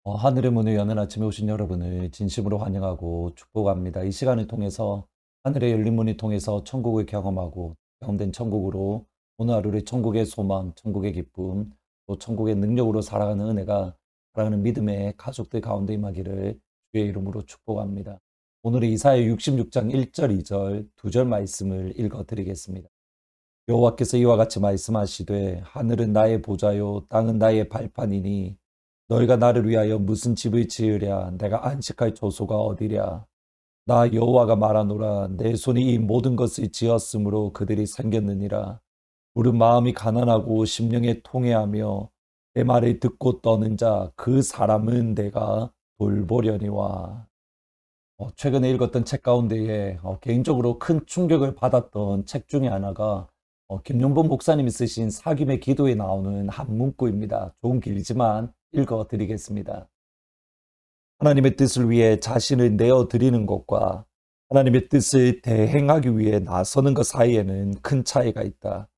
하늘의 문을 여는 아침에 오신 여러분을 진심으로 환영하고 축복합니다. 이 시간을 통해서 하늘의 열린 문을 통해서 천국을 경험하고 경험된 천국으로 오늘 하루를 천국의 소망, 천국의 기쁨, 또 천국의 능력으로 살아가는 은혜가 살아가는 믿음의 가족들 가운데 임하기를 주의 이름으로 축복합니다. 오늘은 이사야 66장 1절, 2절, 2절 말씀을 읽어드리겠습니다. 여호와께서 이와 같이 말씀하시되 하늘은 나의 보좌요 땅은 나의 발판이니 너희가 나를 위하여 무슨 집을 지으랴? 내가 안식할 조소가 어디랴? 나 여호와가 말하노라. 내 손이 이 모든 것을 지었으므로 그들이 생겼느니라. 우리 마음이 가난하고 심령에 통회하며 내 말을 듣고 떠는 자 그 사람은 내가 돌보려니와. 최근에 읽었던 책 가운데에 개인적으로 큰 충격을 받았던 책 중에 하나가 김용범 목사님이 쓰신 사김의 기도에 나오는 한 문구입니다. 조금 길지만 읽어드리겠습니다. 하나님의 뜻을 위해 자신을 내어드리는 것과 하나님의 뜻을 대행하기 위해 나서는 것 사이에는 큰 차이가 있다.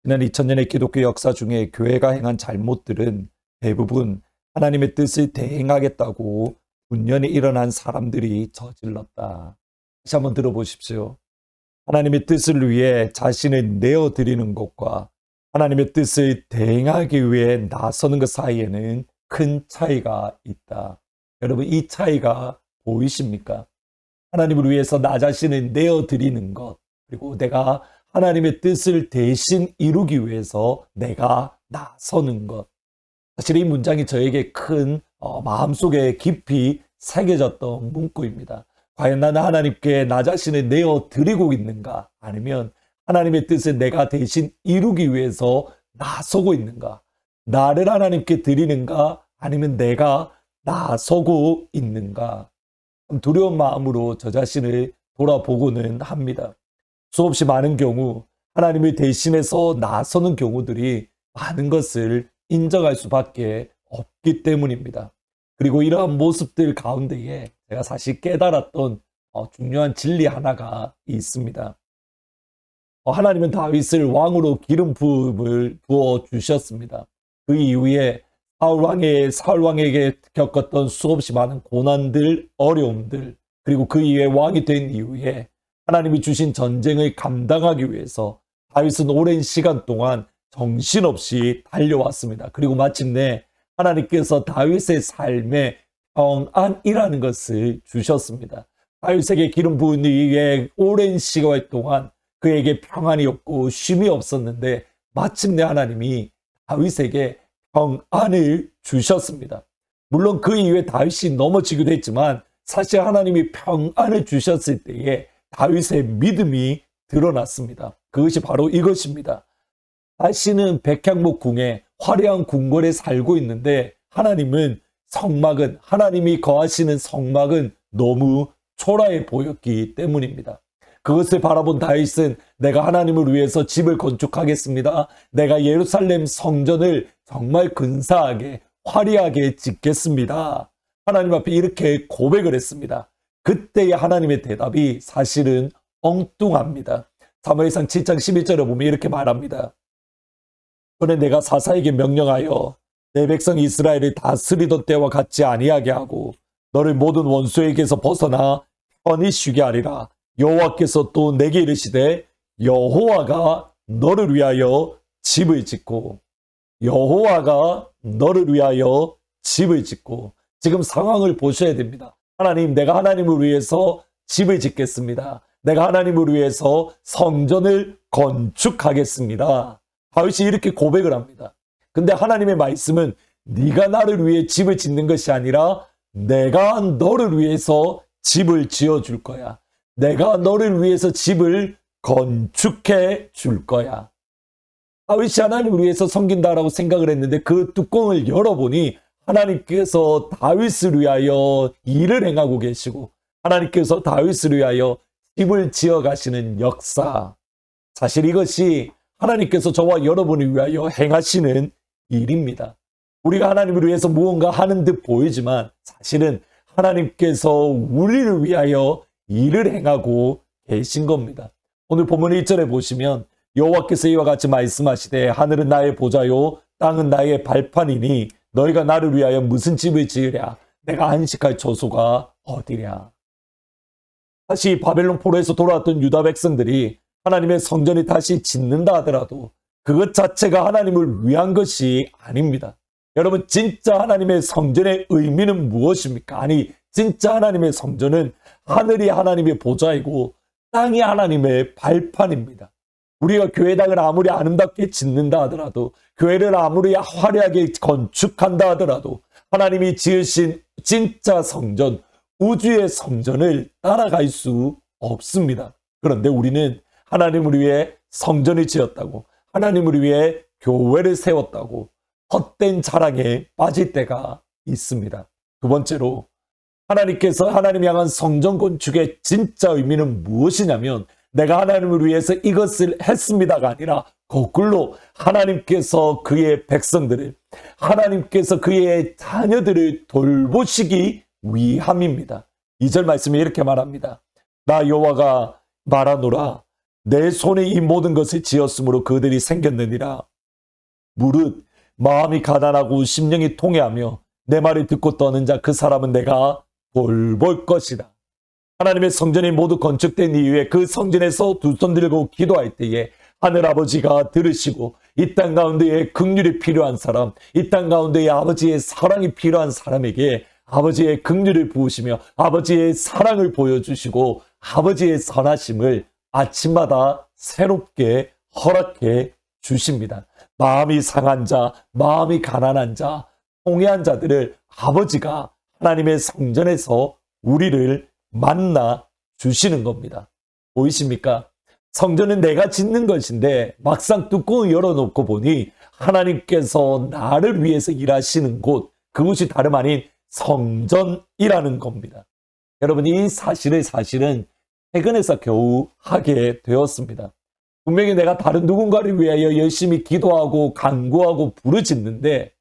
지난 2000년의 기독교 역사 중에 교회가 행한 잘못들은 대부분 하나님의 뜻을 대행하겠다고 분연히 일어난 사람들이 저질렀다. 다시 한번 들어보십시오. 하나님의 뜻을 위해 자신을 내어드리는 것과 하나님의 뜻을 대행하기 위해 나서는 것 사이에는 큰 차이가 있다. 여러분, 이 차이가 보이십니까? 하나님을 위해서 나 자신을 내어드리는 것, 그리고 내가 하나님의 뜻을 대신 이루기 위해서 내가 나서는 것. 사실 이 문장이 저에게 큰 마음속에 깊이 새겨졌던 문구입니다. 과연 나는 하나님께 나 자신을 내어드리고 있는가? 아니면 하나님의 뜻을 내가 대신 이루기 위해서 나서고 있는가? 나를 하나님께 드리는가? 아니면 내가 나서고 있는가? 두려운 마음으로 저 자신을 돌아보고는 합니다. 수없이 많은 경우 하나님을 대신해서 나서는 경우들이 많은 것을 인정할 수밖에 없기 때문입니다. 그리고 이러한 모습들 가운데에 제가 사실 깨달았던 중요한 진리 하나가 있습니다. 하나님은 다윗을 왕으로 기름 부음을 부어 주셨습니다. 그 이후에 사울 왕에게 겪었던 수없이 많은 고난들, 어려움들, 그리고 그 이후에 왕이 된 이후에 하나님이 주신 전쟁을 감당하기 위해서 다윗은 오랜 시간 동안 정신없이 달려왔습니다. 그리고 마침내 하나님께서 다윗의 삶에 평안이라는 것을 주셨습니다. 다윗에게 기름 부은 이후에 오랜 시간 동안 그에게 평안이 없고 쉼이 없었는데 마침내 하나님이 다윗에게 평안을 주셨습니다. 물론 그 이후에 다윗이 넘어지기도 했지만 사실 하나님이 평안을 주셨을 때에 다윗의 믿음이 드러났습니다. 그것이 바로 이것입니다. 다윗은 백향목 궁에 화려한 궁궐에 살고 있는데 하나님이 거하시는 성막은 너무 초라해 보였기 때문입니다. 그것을 바라본 다윗은 내가 하나님을 위해서 집을 건축하겠습니다. 내가 예루살렘 성전을 정말 근사하게 화려하게 짓겠습니다. 하나님 앞에 이렇게 고백을 했습니다. 그때의 하나님의 대답이 사실은 엉뚱합니다. 사무엘상 7장 11절에 보면 이렇게 말합니다. 전에 내가 사사에게 명령하여 내 백성 이스라엘을 다스리던 때와 같지 아니하게 하고 너를 모든 원수에게서 벗어나 편히 쉬게 하리라. 여호와께서 또 내게 이르시되 여호와가 너를 위하여 집을 짓고 지금 상황을 보셔야 됩니다. 하나님, 내가 하나님을 위해서 집을 짓겠습니다. 내가 하나님을 위해서 성전을 건축하겠습니다. 다윗이 이렇게 고백을 합니다. 근데 하나님의 말씀은 네가 나를 위해 집을 짓는 것이 아니라 내가 너를 위해서 집을 지어줄 거야. 내가 너를 위해서 집을 건축해 줄 거야. 다윗이 하나님을 위해서 섬긴다라고 생각을 했는데 그 뚜껑을 열어보니 하나님께서 다윗을 위하여 일을 행하고 계시고 하나님께서 다윗을 위하여 집을 지어 가시는 역사. 사실 이것이 하나님께서 저와 여러분을 위하여 행하시는 일입니다. 우리가 하나님을 위해서 무언가 하는 듯 보이지만 사실은 하나님께서 우리를 위하여 일을 행하고 계신 겁니다. 오늘 본문 1절에 보시면 여호와께서 이와 같이 말씀하시되 하늘은 나의 보좌요 땅은 나의 발판이니 너희가 나를 위하여 무슨 집을 지으랴? 내가 안식할 처소가 어디랴? 다시 바벨론 포로에서 돌아왔던 유다 백성들이 하나님의 성전이 다시 짓는다 하더라도 그것 자체가 하나님을 위한 것이 아닙니다. 여러분, 진짜 하나님의 성전의 의미는 무엇입니까? 아니, 진짜 하나님의 성전은 하늘이 하나님의 보좌이고 땅이 하나님의 발판입니다. 우리가 교회당을 아무리 아름답게 짓는다 하더라도, 교회를 아무리 화려하게 건축한다 하더라도 하나님이 지으신 진짜 성전, 우주의 성전을 따라갈 수 없습니다. 그런데 우리는 하나님을 위해 성전을 지었다고, 하나님을 위해 교회를 세웠다고 헛된 자랑에 빠질 때가 있습니다. 두 번째로, 하나님께서 하나님 향한 성전 건축의 진짜 의미는 무엇이냐면, 내가 하나님을 위해서 이것을 했습니다가 아니라 거꾸로 하나님께서 그의 백성들을, 하나님께서 그의 자녀들을 돌보시기 위함입니다. 2절 말씀에 이렇게 말합니다. 나 여호와가 말하노라. 내 손에 이 모든 것을 지었으므로 그들이 생겼느니라. 무릇 마음이 가난하고 심령이 통회하며 내 말을 듣고 떠는 자 그 사람은 내가 돌볼 것이다. 하나님의 성전이 모두 건축된 이후에 그 성전에서 두 손 들고 기도할 때에 하늘아버지가 들으시고, 이 땅 가운데에 긍휼이 필요한 사람, 이 땅 가운데에 아버지의 사랑이 필요한 사람에게 아버지의 긍휼을 부으시며 아버지의 사랑을 보여주시고 아버지의 선하심을 아침마다 새롭게 허락해 주십니다. 마음이 상한 자, 마음이 가난한 자, 통회한 자들을 아버지가 하나님의 성전에서 우리를 만나 주시는 겁니다. 보이십니까? 성전은 내가 짓는 것인데 막상 뚜껑을 열어놓고 보니 하나님께서 나를 위해서 일하시는 곳, 그곳이 다름 아닌 성전이라는 겁니다. 여러분, 이 사실은 최근에서 겨우 하게 되었습니다. 분명히 내가 다른 누군가를 위하여 열심히 기도하고 간구하고 부르짖는데,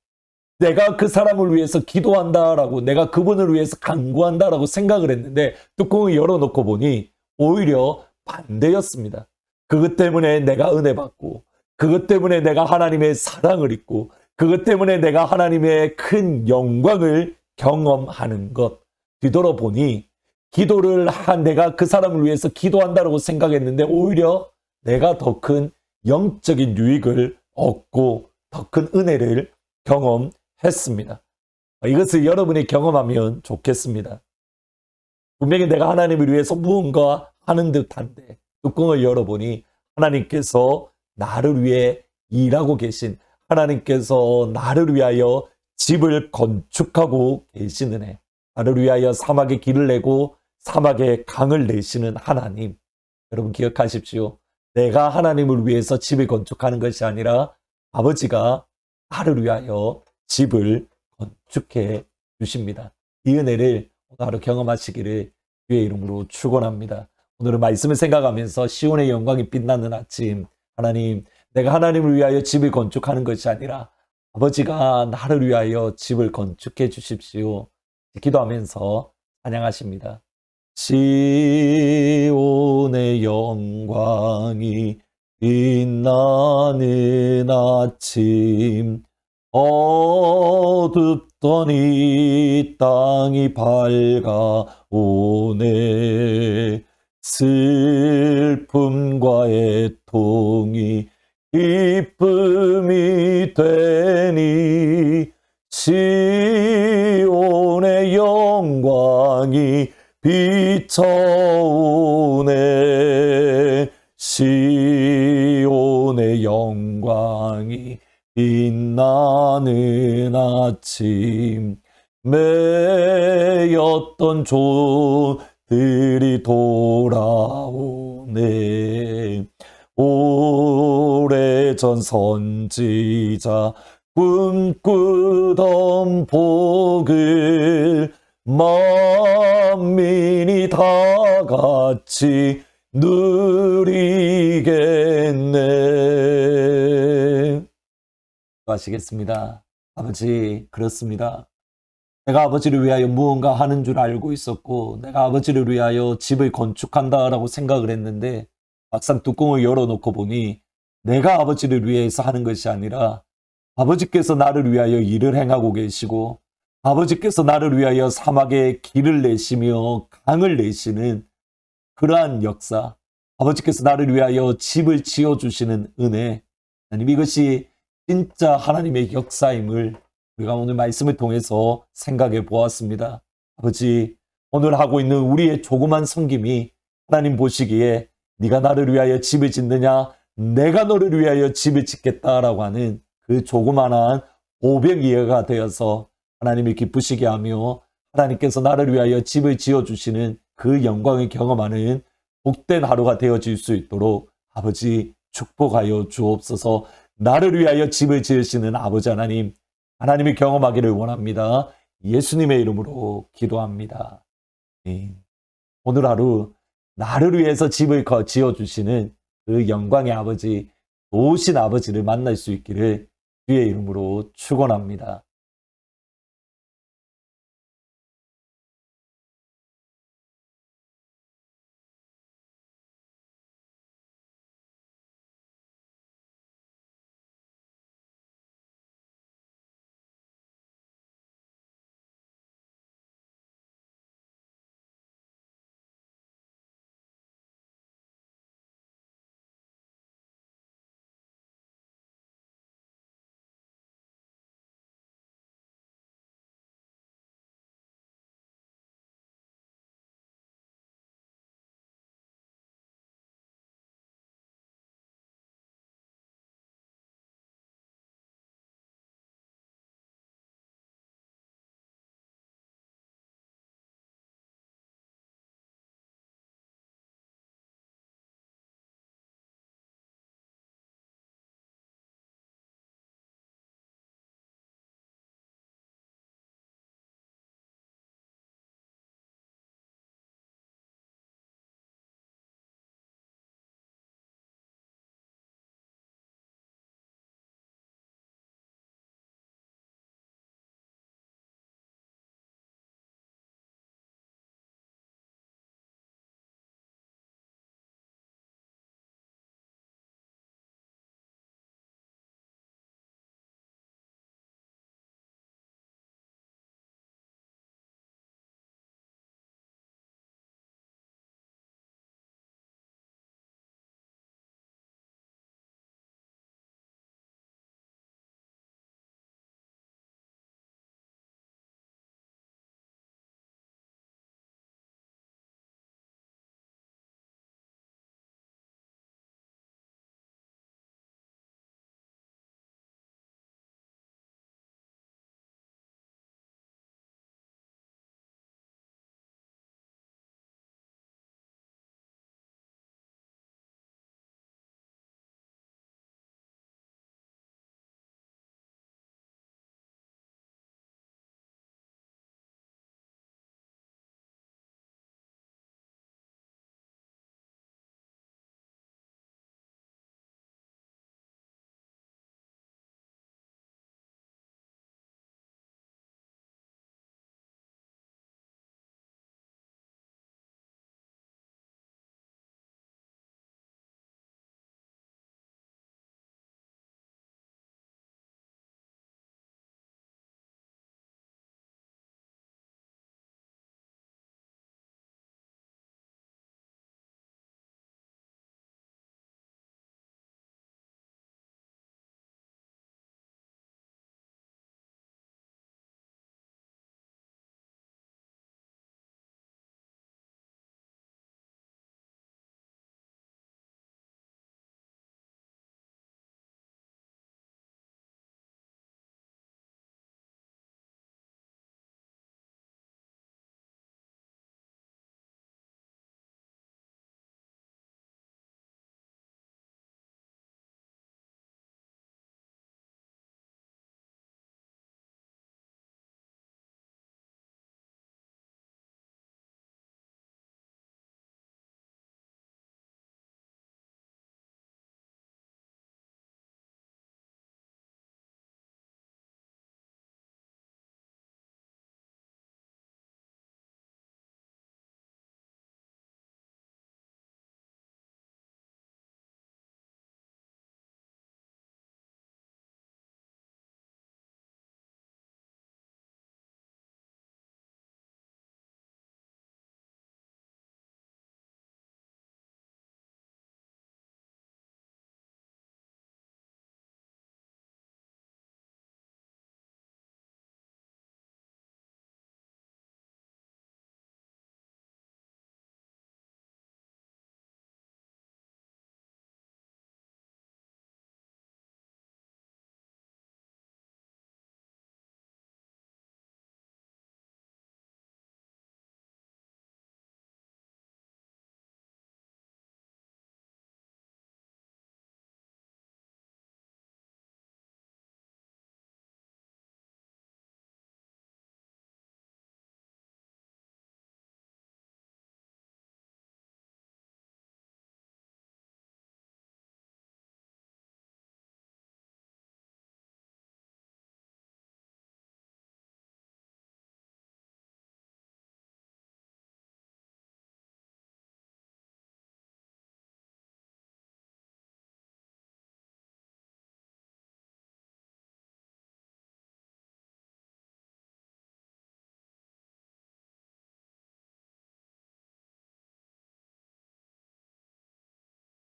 내가 그 사람을 위해서 기도한다라고, 내가 그분을 위해서 간구한다라고 생각을 했는데 뚜껑을 열어놓고 보니 오히려 반대였습니다. 그것 때문에 내가 은혜 받고, 그것 때문에 내가 하나님의 사랑을 입고, 그것 때문에 내가 하나님의 큰 영광을 경험하는 것. 뒤돌아보니 기도를 한 내가 그 사람을 위해서 기도한다라고 생각했는데 오히려 내가 더 큰 영적인 유익을 얻고 더 큰 은혜를 경험했습니다. 이것을 여러분이 경험하면 좋겠습니다. 분명히 내가 하나님을 위해서 무언가 하는 듯한데 뚜껑을 열어보니 하나님께서 나를 위해 일하고 계신, 하나님께서 나를 위하여 집을 건축하고 계시는 애, 나를 위하여 사막에 길을 내고 사막에 강을 내시는 하나님. 여러분 기억하십시오. 내가 하나님을 위해서 집을 건축하는 것이 아니라 아버지가 나를 위하여 집을 건축해 주십니다. 이 은혜를 오늘 하루 경험하시기를 주의 이름으로 축원합니다. 오늘은 말씀을 생각하면서 시온의 영광이 빛나는 아침, 하나님, 내가 하나님을 위하여 집을 건축하는 것이 아니라 아버지가 나를 위하여 집을 건축해 주십시오. 기도하면서 찬양하십니다. 시온의 영광이 빛나는 아침, 어둡던 이 땅이 밝아오네. 슬픔과 애통이 기쁨이 되니 시온의 영광이 비춰오네. 시온의 영광이 빛나는 아침, 매였던 조들이 돌아오네. 오래전 선지자 꿈꾸던 복을 만민이 다 같이 누리겠네. 하시겠습니다. 아버지, 그렇습니다. 내가 아버지를 위하여 무언가 하는 줄 알고 있었고, 내가 아버지를 위하여 집을 건축한다라고 생각을 했는데 막상 뚜껑을 열어놓고 보니 내가 아버지를 위해서 하는 것이 아니라 아버지께서 나를 위하여 일을 행하고 계시고 아버지께서 나를 위하여 사막에 길을 내시며 강을 내시는 그러한 역사, 아버지께서 나를 위하여 집을 지어주시는 은혜, 하나님 이것이 진짜 하나님의 역사임을 우리가 오늘 말씀을 통해서 생각해 보았습니다. 아버지, 오늘 하고 있는 우리의 조그만 섬김이 하나님 보시기에 네가 나를 위하여 집을 짓느냐, 내가 너를 위하여 집을 짓겠다라고 하는 그 조그만한 오병이어가 되어서 하나님이 기쁘시게 하며 하나님께서 나를 위하여 집을 지어주시는 그 영광을 경험하는 복된 하루가 되어질 수 있도록 아버지 축복하여 주옵소서. 나를 위하여 집을 지으시는 아버지 하나님, 하나님이 경험하기를 원합니다. 예수님의 이름으로 기도합니다. 오늘 하루 나를 위해서 집을 지어주시는 그 영광의 아버지, 좋으신 아버지를 만날 수 있기를 주의 이름으로 축원합니다.